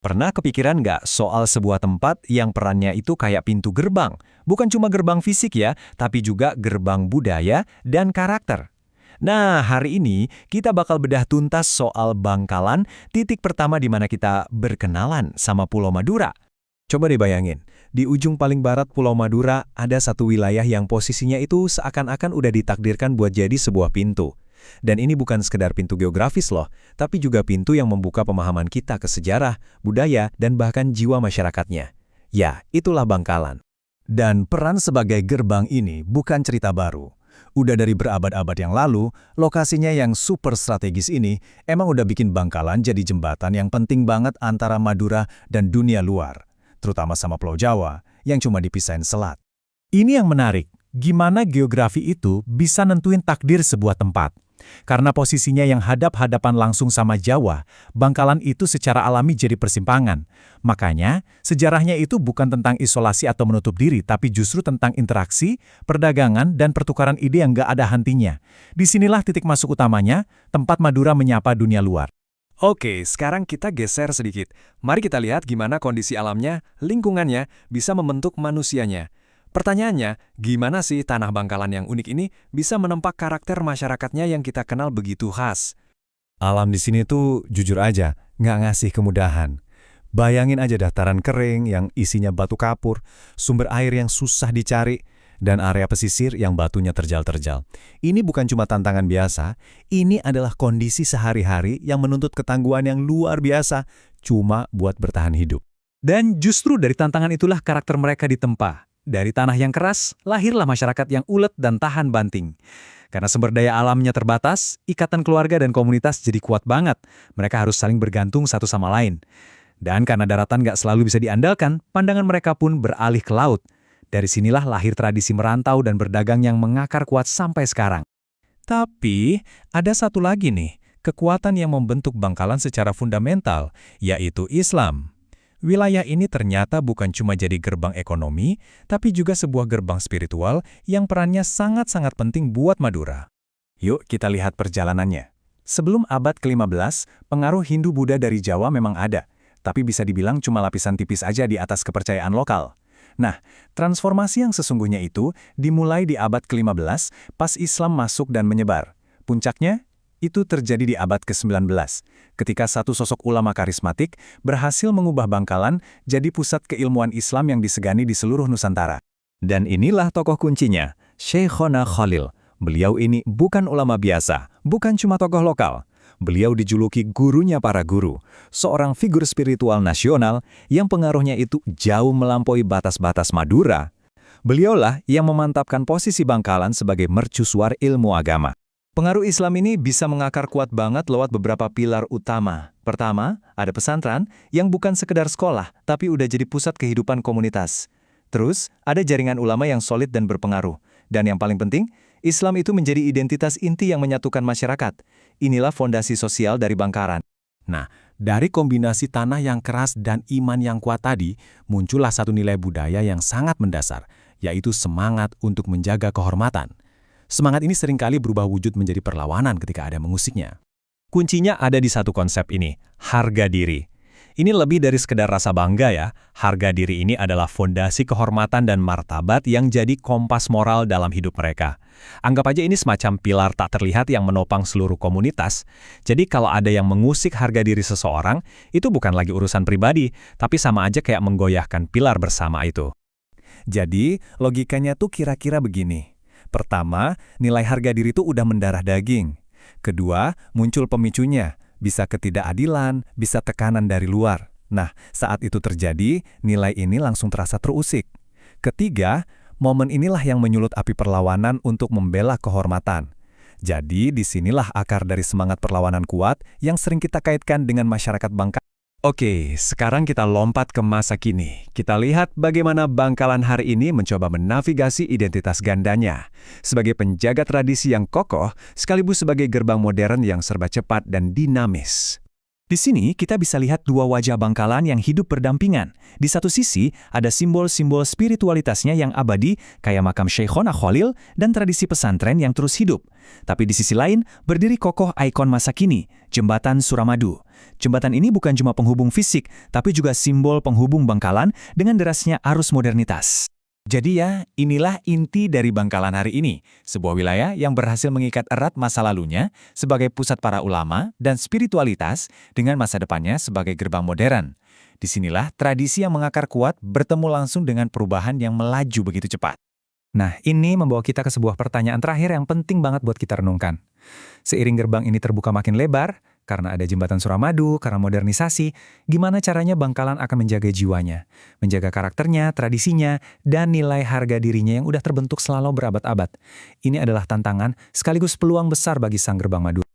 Pernah kepikiran nggak soal sebuah tempat yang perannya itu kayak pintu gerbang? Bukan cuma gerbang fisik ya, tapi juga gerbang budaya dan karakter. Nah, hari ini kita bakal bedah tuntas soal Bangkalan, titik pertama di mana kita berkenalan sama Pulau Madura. Coba deh bayangin, di ujung paling barat Pulau Madura ada satu wilayah yang posisinya itu seakan-akan udah ditakdirkan buat jadi sebuah pintu. Dan ini bukan sekedar pintu geografis loh, tapi juga pintu yang membuka pemahaman kita ke sejarah, budaya, dan bahkan jiwa masyarakatnya. Ya, itulah Bangkalan. Dan peran sebagai gerbang ini bukan cerita baru. Udah dari berabad-abad yang lalu, lokasinya yang super strategis ini emang udah bikin Bangkalan jadi jembatan yang penting banget antara Madura dan dunia luar. Terutama sama Pulau Jawa, yang cuma dipisahin selat. Ini yang menarik, gimana geografi itu bisa nentuin takdir sebuah tempat. Karena posisinya yang hadap-hadapan langsung sama Jawa, Bangkalan itu secara alami jadi persimpangan. Makanya, sejarahnya itu bukan tentang isolasi atau menutup diri, tapi justru tentang interaksi, perdagangan, dan pertukaran ide yang gak ada hentinya. Disinilah titik masuk utamanya, tempat Madura menyapa dunia luar. Oke, sekarang kita geser sedikit. Mari kita lihat gimana kondisi alamnya, lingkungannya, bisa membentuk manusianya. Pertanyaannya, gimana sih tanah Bangkalan yang unik ini bisa menempa karakter masyarakatnya yang kita kenal begitu khas? Alam di sini tuh jujur aja, nggak ngasih kemudahan. Bayangin aja dataran kering yang isinya batu kapur, sumber air yang susah dicari, dan area pesisir yang batunya terjal-terjal. Ini bukan cuma tantangan biasa, ini adalah kondisi sehari-hari yang menuntut ketangguhan yang luar biasa, cuma buat bertahan hidup. Dan justru dari tantangan itulah karakter mereka ditempa. Dari tanah yang keras, lahirlah masyarakat yang ulet dan tahan banting. Karena sumber daya alamnya terbatas, ikatan keluarga dan komunitas jadi kuat banget. Mereka harus saling bergantung satu sama lain. Dan karena daratan gak selalu bisa diandalkan, pandangan mereka pun beralih ke laut. Dari sinilah lahir tradisi merantau dan berdagang yang mengakar kuat sampai sekarang. Tapi, ada satu lagi nih, kekuatan yang membentuk Bangkalan secara fundamental, yaitu Islam. Wilayah ini ternyata bukan cuma jadi gerbang ekonomi, tapi juga sebuah gerbang spiritual yang perannya sangat-sangat penting buat Madura. Yuk kita lihat perjalanannya. Sebelum abad ke-15, pengaruh Hindu-Buddha dari Jawa memang ada, tapi bisa dibilang cuma lapisan tipis aja di atas kepercayaan lokal. Nah, transformasi yang sesungguhnya itu dimulai di abad ke-15 pas Islam masuk dan menyebar. Puncaknya, itu terjadi di abad ke-19, ketika satu sosok ulama karismatik berhasil mengubah Bangkalan jadi pusat keilmuan Islam yang disegani di seluruh Nusantara. Dan inilah tokoh kuncinya, Syekhona Khalil. Beliau ini bukan ulama biasa, bukan cuma tokoh lokal. Beliau dijuluki gurunya para guru, seorang figur spiritual nasional yang pengaruhnya itu jauh melampaui batas-batas Madura. Beliaulah yang memantapkan posisi Bangkalan sebagai mercusuar ilmu agama. Pengaruh Islam ini bisa mengakar kuat banget lewat beberapa pilar utama. Pertama, ada pesantren yang bukan sekedar sekolah, tapi udah jadi pusat kehidupan komunitas. Terus, ada jaringan ulama yang solid dan berpengaruh. Dan yang paling penting, Islam itu menjadi identitas inti yang menyatukan masyarakat. Inilah fondasi sosial dari Bangkalan. Nah, dari kombinasi tanah yang keras dan iman yang kuat tadi, muncullah satu nilai budaya yang sangat mendasar, yaitu semangat untuk menjaga kehormatan. Semangat ini seringkali berubah wujud menjadi perlawanan ketika ada mengusiknya. Kuncinya ada di satu konsep ini, harga diri. Ini lebih dari sekedar rasa bangga ya. Harga diri ini adalah fondasi kehormatan dan martabat yang jadi kompas moral dalam hidup mereka. Anggap aja ini semacam pilar tak terlihat yang menopang seluruh komunitas. Jadi kalau ada yang mengusik harga diri seseorang, itu bukan lagi urusan pribadi, tapi sama aja kayak menggoyahkan pilar bersama itu. Jadi, logikanya tuh kira-kira begini. Pertama, nilai harga diri itu udah mendarah daging. Kedua, muncul pemicunya, bisa ketidakadilan, bisa tekanan dari luar. Nah, saat itu terjadi, nilai ini langsung terasa terusik. Ketiga, momen inilah yang menyulut api perlawanan untuk membela kehormatan. Jadi, disinilah akar dari semangat perlawanan kuat yang sering kita kaitkan dengan masyarakat Bangkalan. Oke, sekarang kita lompat ke masa kini. Kita lihat bagaimana Bangkalan hari ini mencoba menavigasi identitas gandanya. Sebagai penjaga tradisi yang kokoh, sekaligus sebagai gerbang modern yang serba cepat dan dinamis. Di sini kita bisa lihat dua wajah Bangkalan yang hidup berdampingan. Di satu sisi, ada simbol-simbol spiritualitasnya yang abadi, kayak makam Syekhona Khalil dan tradisi pesantren yang terus hidup. Tapi di sisi lain, berdiri kokoh ikon masa kini, Jembatan Suramadu. Jembatan ini bukan cuma penghubung fisik, tapi juga simbol penghubung Bangkalan dengan derasnya arus modernitas. Jadi ya, inilah inti dari Bangkalan hari ini, sebuah wilayah yang berhasil mengikat erat masa lalunya sebagai pusat para ulama dan spiritualitas dengan masa depannya sebagai gerbang modern. Disinilah tradisi yang mengakar kuat bertemu langsung dengan perubahan yang melaju begitu cepat. Nah, ini membawa kita ke sebuah pertanyaan terakhir yang penting banget buat kita renungkan. Seiring gerbang ini terbuka makin lebar, karena ada jembatan Suramadu, karena modernisasi, gimana caranya Bangkalan akan menjaga jiwanya, menjaga karakternya, tradisinya, dan nilai harga dirinya yang udah terbentuk selalu berabad-abad. Ini adalah tantangan sekaligus peluang besar bagi sang gerbang madu.